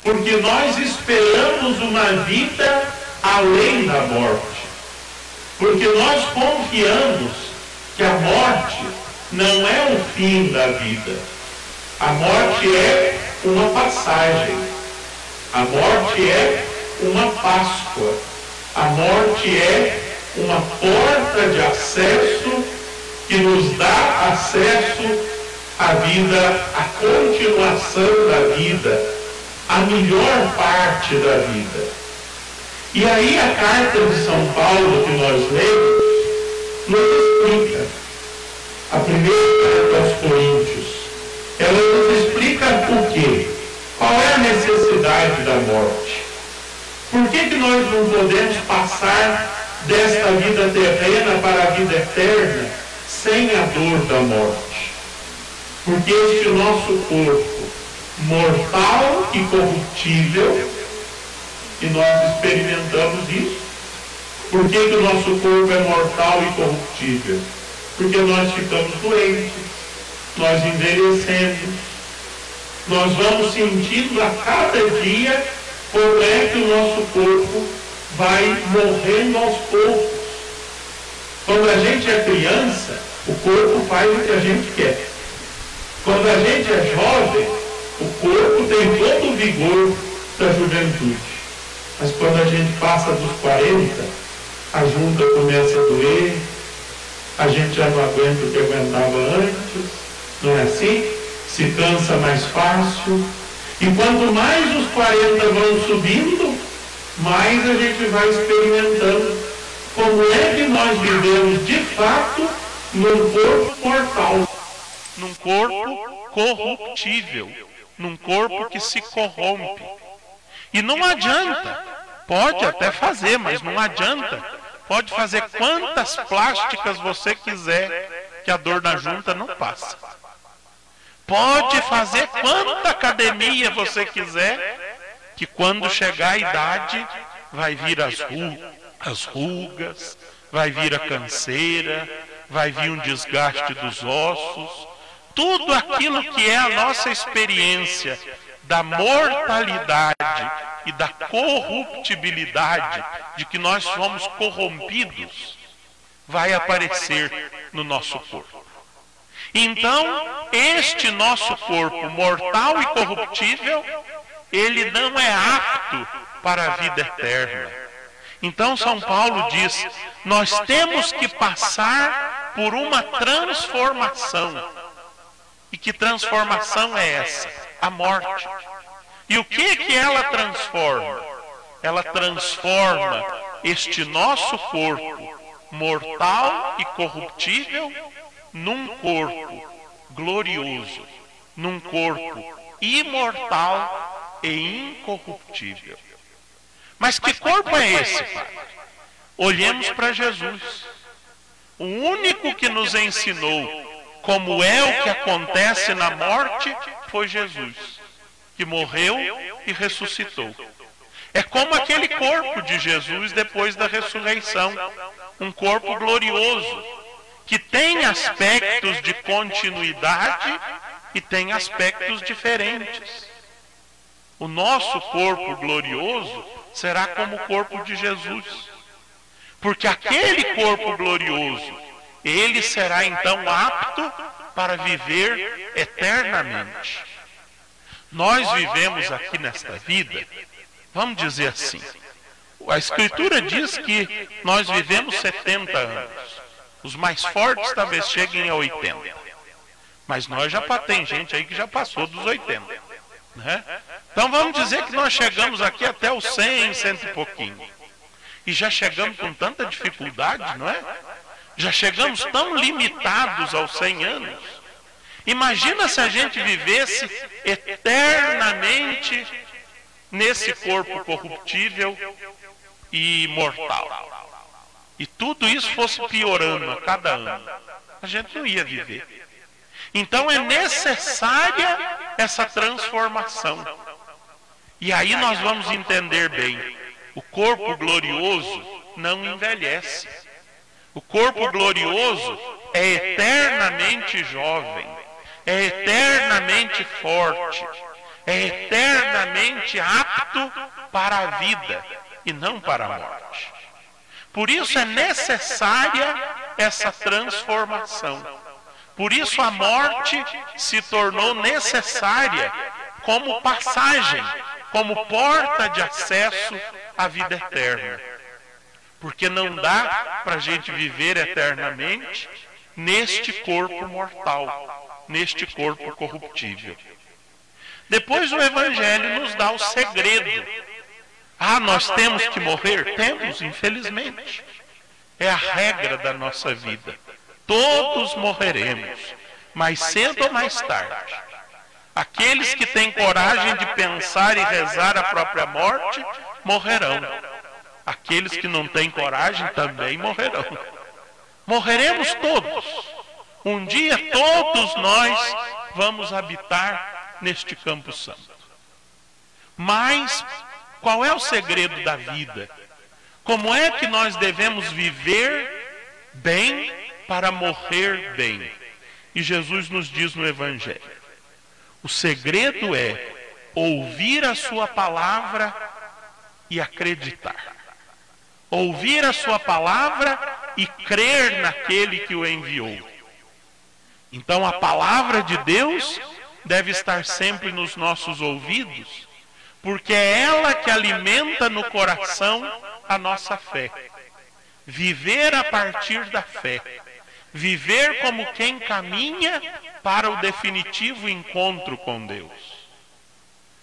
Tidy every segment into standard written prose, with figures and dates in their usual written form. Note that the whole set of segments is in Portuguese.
porque nós esperamos uma vida além da morte. Porque nós confiamos que a morte não é o fim da vida. A morte é uma passagem. A morte é uma Páscoa. A morte é uma porta de acesso que nos dá acesso à vida, à continuação da vida, à melhor parte da vida. E aí a carta de São Paulo que nós lemos nos explica. A primeira carta aos Coríntios, ela nos explica o quê? Qual é a necessidade da morte? Por que nós não podemos passar desta vida terrena para a vida eterna sem a dor da morte? Porque este nosso corpo mortal e corruptível, e nós experimentamos isso. Por que o nosso corpo é mortal e corruptível? Porque nós ficamos doentes, nós envelhecemos, nós vamos sentindo a cada dia como é que o nosso corpo vai morrendo aos poucos. Quando a gente é criança, o corpo faz o que a gente quer. Quando a gente é jovem, o corpo tem todo o vigor da juventude. Mas quando a gente passa dos 40, a junta começa a doer, a gente já não aguenta o que aguentava antes, não é assim? Se cansa mais fácil. E quanto mais os 40 vão subindo, mais a gente vai experimentando como é que nós vivemos de fato num corpo mortal. Num corpo corruptível, num corpo que se corrompe. E não adianta, pode até fazer, mas não adianta. Pode fazer quantas plásticas você quiser, que a dor na junta não passa. Pode fazer quanta academia você quiser, que quando chegar a idade, vai vir as rugas, vai vir a canseira, vai vir um desgaste dos ossos. Tudo aquilo que é a nossa experiência da mortalidade e da corruptibilidade, de que nós somos corrompidos, vai aparecer no nosso corpo. Então, este nosso corpo mortal e corruptível, ele não é apto para a vida eterna. Então, São Paulo diz, nós temos que passar por uma transformação. E que transformação é essa? A morte. E o que ela transforma? Ela transforma este nosso corpo mortal e corruptível num corpo glorioso, num corpo imortal e incorruptível. Mas que corpo é esse, Pai? Olhemos para Jesus, o único que nos ensinou como é o que acontece na morte foi Jesus, que morreu e ressuscitou. É como aquele corpo de Jesus depois da ressurreição, um corpo glorioso, que tem aspectos de continuidade e tem aspectos diferentes. O nosso corpo glorioso será como o corpo de Jesus, porque aquele corpo glorioso, ele será então apto para viver eternamente. Nós vivemos aqui nesta vida, vamos dizer assim, a Escritura diz que nós vivemos 70 anos. Os mais fortes talvez cheguem a 80. Mas nós tem gente aí que já passou dos 80. Né? Então vamos dizer que nós chegamos aqui até os 100, 100 e pouquinho. E já chegamos com tanta dificuldade, não é? Já chegamos tão limitados aos 100 anos. Imagina se a gente vivesse eternamente nesse corpo corruptível e mortal. E tudo isso fosse piorando a cada ano. A gente não ia viver. Então é necessária essa transformação. E aí nós vamos entender bem. O corpo glorioso não envelhece. O corpo glorioso é eternamente jovem, é eternamente forte, é eternamente apto para a vida e não para a morte. Por isso é necessária essa transformação. Por isso a morte se tornou necessária como passagem, como porta de acesso à vida eterna. Porque não dá para a gente viver eternamente neste corpo mortal, neste corpo corruptível. Depois o Evangelho nos dá o segredo. Ah, nós temos que morrer? Temos, infelizmente. É a regra da nossa vida. Todos morreremos, mais cedo ou mais tarde. Aqueles que têm coragem de pensar e rezar a própria morte, morrerão. Aqueles que não têm coragem também morrerão. Morreremos todos. Um dia todos nós vamos habitar neste campo santo. Mas qual é o segredo da vida? Como é que nós devemos viver bem para morrer bem? E Jesus nos diz no Evangelho: o segredo é ouvir a sua palavra e acreditar. Ouvir a sua palavra e crer naquele que o enviou. Então a palavra de Deus deve estar sempre nos nossos ouvidos, porque é ela que alimenta no coração a nossa fé. Viver a partir da fé. Viver como quem caminha para o definitivo encontro com Deus.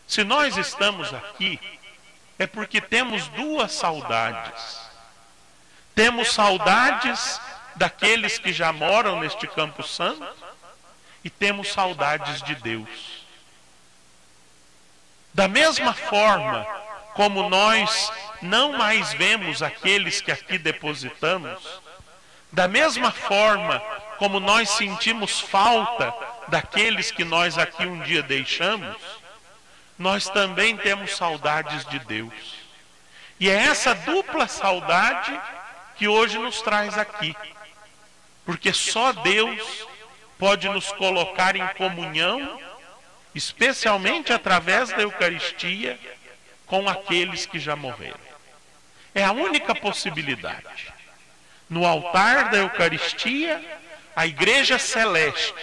Se nós estamos aqui, é porque temos duas saudades. Temos saudades daqueles que já moram neste campo santo e temos saudades de Deus. Da mesma forma como nós não mais vemos aqueles que aqui depositamos, da mesma forma como nós sentimos falta daqueles que nós aqui um dia deixamos, nós também temos saudades de Deus. E é essa dupla saudade que hoje nos traz aqui. Porque só Deus pode nos colocar em comunhão, especialmente através da Eucaristia, com aqueles que já morreram. É a única possibilidade. No altar da Eucaristia, a Igreja Celeste,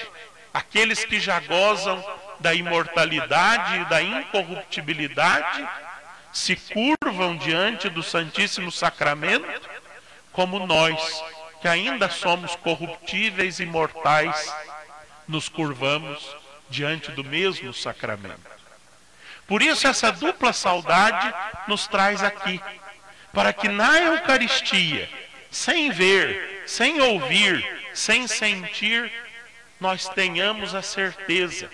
aqueles que já gozam da imortalidade e da incorruptibilidade, se curvam diante do Santíssimo Sacramento, como nós, que ainda somos corruptíveis e mortais, nos curvamos diante do mesmo sacramento. Por isso essa dupla saudade nos traz aqui, para que na Eucaristia, sem ver, sem ouvir, sem sentir, nós tenhamos a certeza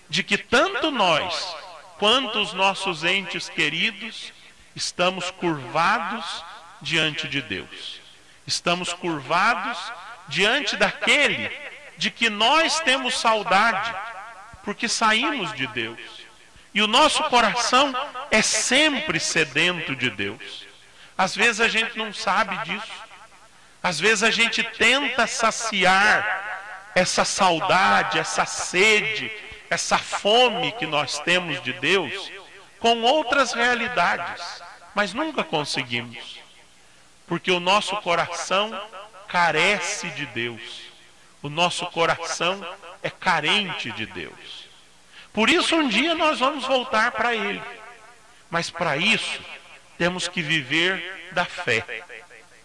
de que tanto nós, quanto os nossos entes queridos, estamos curvados diante de Deus. Estamos curvados diante daquele de que nós temos saudade, porque saímos de Deus. E o nosso coração é sempre sedento de Deus. Às vezes a gente não sabe disso. Às vezes a gente tenta saciar essa saudade, essa sede, essa fome que nós temos de Deus com outras realidades, mas nunca conseguimos. Porque o nosso coração carece de Deus. O nosso coração é carente de Deus. Por isso um dia nós vamos voltar para Ele. Mas para isso temos que viver da fé.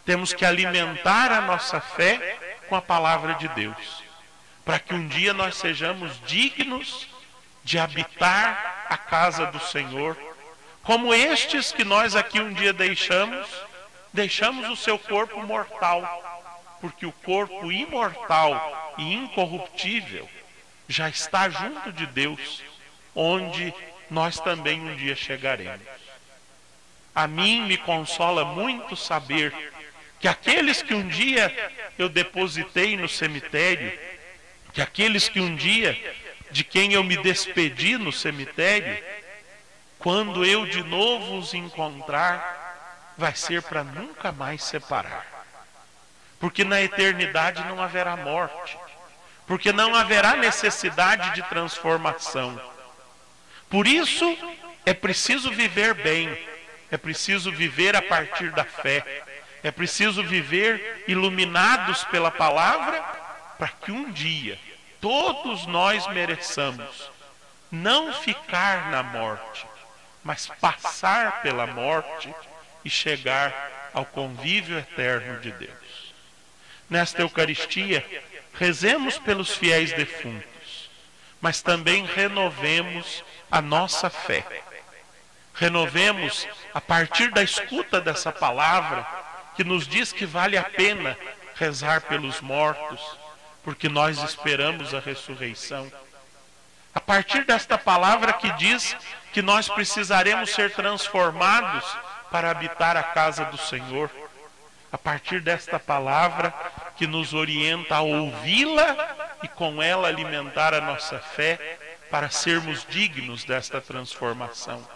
Temos que alimentar a nossa fé com a palavra de Deus. Para que um dia nós sejamos dignos de habitar a casa do Senhor. Como estes que nós aqui um dia deixamos o seu corpo mortal, porque o corpo imortal e incorruptível já está junto de Deus, onde nós também um dia chegaremos. A mim me consola muito saber que aqueles que um dia eu depositei no cemitério, que aqueles que um dia, de quem eu me despedi no cemitério, quando eu de novo os encontrar, vai ser para nunca mais separar. Porque na eternidade não haverá morte. Porque não haverá necessidade de transformação. Por isso, é preciso viver bem, é preciso viver a partir da fé, é preciso viver iluminados pela palavra, para que um dia todos nós mereçamos não ficar na morte, mas passar pela morte e chegar ao convívio eterno de Deus. Nesta Eucaristia, rezemos pelos fiéis defuntos, mas também renovemos a nossa fé. Renovemos a partir da escuta dessa palavra, que nos diz que vale a pena rezar pelos mortos, porque nós esperamos a ressurreição. A partir desta palavra que diz que nós precisaremos ser transformados para habitar a casa do Senhor. A partir desta palavra que nos orienta a ouvi-la e com ela alimentar a nossa fé para sermos dignos desta transformação.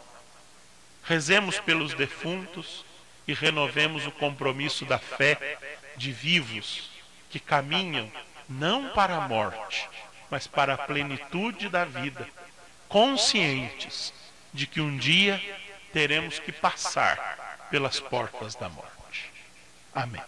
Rezemos pelos defuntos e renovemos o compromisso da fé de vivos que caminham não para a morte, mas para a plenitude da vida, conscientes de que um dia teremos que passar pelas portas da morte. Amém.